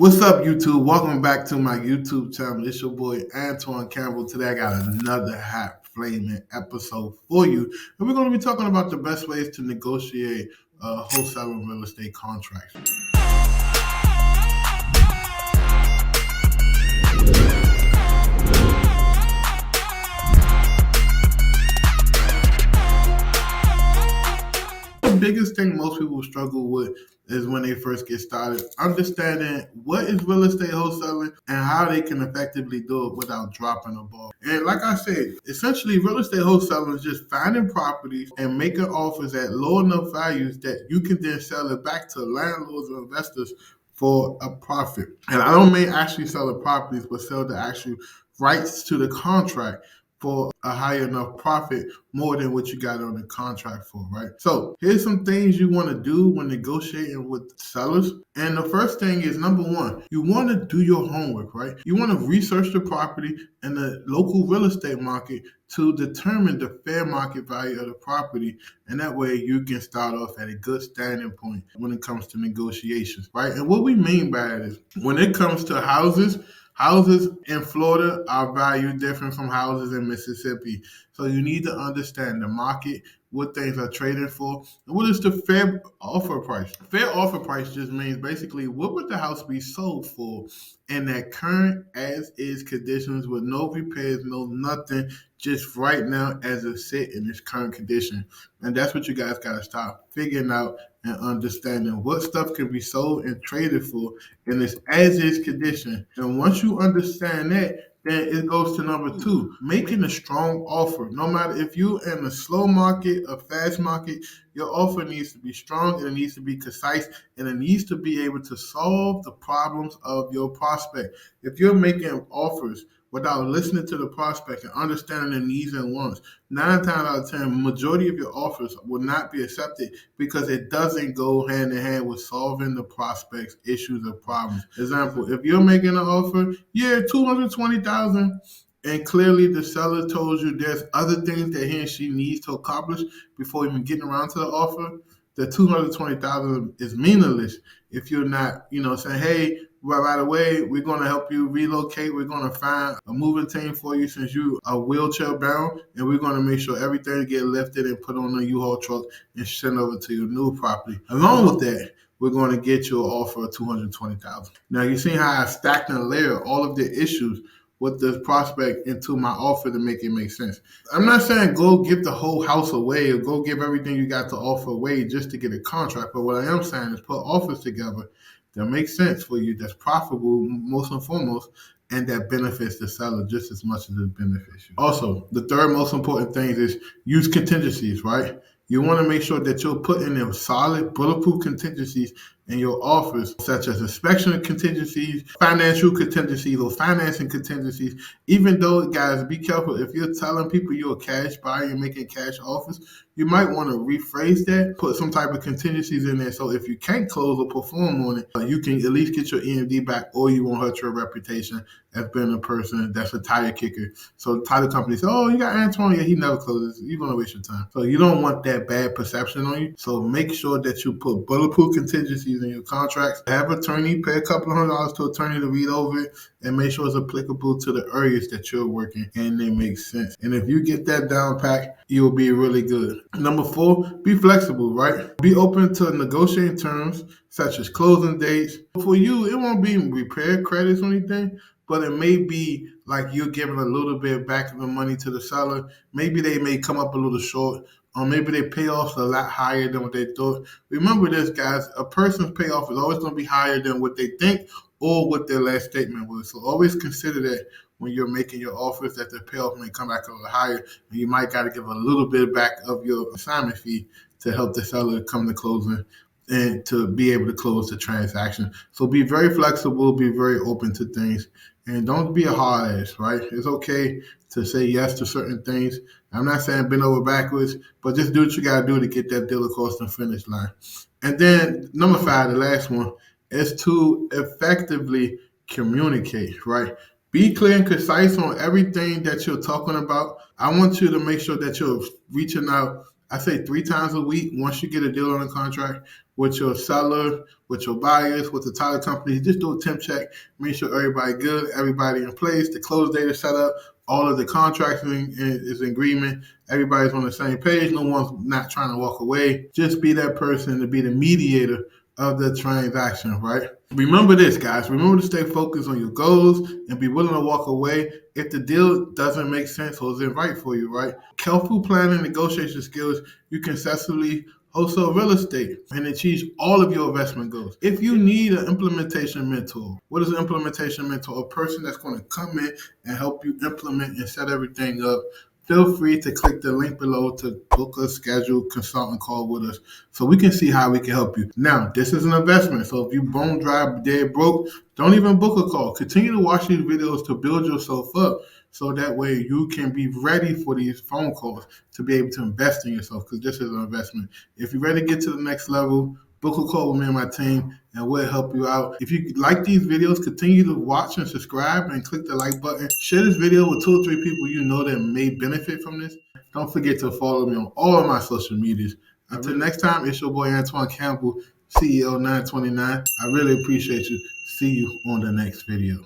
What's up, YouTube? Welcome back to my YouTube channel. It's your boy Antoine Campbell. Today I got another hot flaming episode for you, and we're going to be talking about the best ways to negotiate wholesaling real estate contracts. The biggest thing most people struggle with is when they first get started, understanding what is real estate wholesaling and how they can effectively do it without dropping the ball. And like I said, essentially real estate wholesaling is just finding properties and making offers at low enough values that you can then sell it back to landlords or investors for a profit. And I don't mean actually sell the properties, but sell the actual rights to the contract for a high enough profit, more than what you got on the contract for, right? So here's some things you want to do when negotiating with sellers. And the first thing is, number one, you want to do your homework, right? You want to research the property and the local real estate market to determine the fair market value of the property. And that way you can start off at a good standing point when it comes to negotiations, right? And what we mean by that is, when it comes to houses in Florida are valued different from houses in Mississippi. So you need to understand the market, what things are trading for, and what is the fair offer price. Fair offer price just means basically what would the house be sold for in that current as-is conditions with no repairs, no nothing, just right now as it sit in its current condition. And that's what you guys got to start figuring out and understanding what stuff can be sold and traded for in its as-is condition. And once you understand that, then it goes to number two, making a strong offer. No matter if you're in a slow market, a fast market, your offer needs to be strong, and it needs to be concise, and it needs to be able to solve the problems of your prospect. If you're making offers without listening to the prospect and understanding their needs and wants, 9 times out of 10, majority of your offers will not be accepted because it doesn't go hand in hand with solving the prospect's issues or problems. Example, if you're making an offer, $220,000, and clearly the seller told you there's other things that he and she needs to accomplish before even getting around to the offer, the $220,000 is meaningless if you're not, saying, hey, well, by the way, we're going to help you relocate. We're going to find a moving team for you since you are wheelchair bound, and we're going to make sure everything get lifted and put on a U-Haul truck and sent over to your new property. Along with that, we're going to get you an offer of $220,000. Now, you see how I stacked and layered all of the issues with the prospect into my offer to make it make sense. I'm not saying go give the whole house away or go give everything you got to offer away just to get a contract. But what I am saying is put offers together that makes sense for you, that's profitable most and foremost, and that benefits the seller just as much as it benefits you. Also, the third most important thing is use contingencies, right? You want to make sure that you're putting in solid, bulletproof contingencies in your offers, such as inspection contingencies, financial contingencies, or financing contingencies. Even though, guys, be careful. If you're telling people you're a cash buyer and making cash offers, you might want to rephrase that, put some type of contingencies in there. So if you can't close or perform on it, you can at least get your EMD back, or you won't hurt your reputation as being a person that's a tire kicker. So the title company says, oh, you got Antoine, yeah, he never closes. You're going to waste your time. So you don't want that bad perception on you. So make sure that you put bulletproof contingencies in your contracts. Have an attorney, pay a couple $100 to an attorney to read over it, and make sure it's applicable to the areas that you're working and they make sense. And if you get that down pat, you'll be really good. Number 4, be flexible, right? Be open to negotiating terms such as closing dates. For you, it won't be repair credits or anything, but it may be like you're giving a little bit back of the money to the seller. Maybe they may come up a little short, or maybe their payoffs are a lot higher than what they thought. Remember this, guys, a person's payoff is always going to be higher than what they think or what their last statement was. So always consider that when you're making your offers, that the payoff may come back a little higher, and you might got to give a little bit back of your assignment fee to help the seller come to closing and to be able to close the transaction. So be very flexible, be very open to things, and don't be a hard ass, right? It's okay to say yes to certain things. I'm not saying bend over backwards, but just do what you got to do to get that deal across the finish line. And then number 5, the last one, is to effectively communicate, right? Be clear and concise on everything that you're talking about. I want you to make sure that you're reaching out I say 3 times a week. Once you get a deal on a contract with your seller, with your buyers, with the title company, just do a temp check. Make sure everybody good, everybody in place, the close date is set up, all of the contracts is in agreement, everybody's on the same page, no one's not trying to walk away. Just be that person to be the mediator of the transaction, right? Remember this, guys. Remember to stay focused on your goals and be willing to walk away if the deal doesn't make sense or isn't right for you, right? Careful planning, negotiation skills, you can successfully wholesale real estate and achieve all of your investment goals. If you need an implementation mentor, what is an implementation mentor? A person that's going to come in and help you implement and set everything up. Feel free to click the link below to book a scheduled consultant call with us so we can see how we can help you. Now, this is an investment, so if you bone dry, dead broke, don't even book a call. Continue to watch these videos to build yourself up so that way you can be ready for these phone calls to be able to invest in yourself, because this is an investment. If you're ready to get to the next level, book a call with me and my team, and we'll help you out. If you like these videos, continue to watch and subscribe and click the like button. Share this video with 2 or 3 people you know that may benefit from this. Don't forget to follow me on all of my social medias. Until next time, it's your boy Antoine Campbell, CEO 929. I really appreciate you. See you on the next video.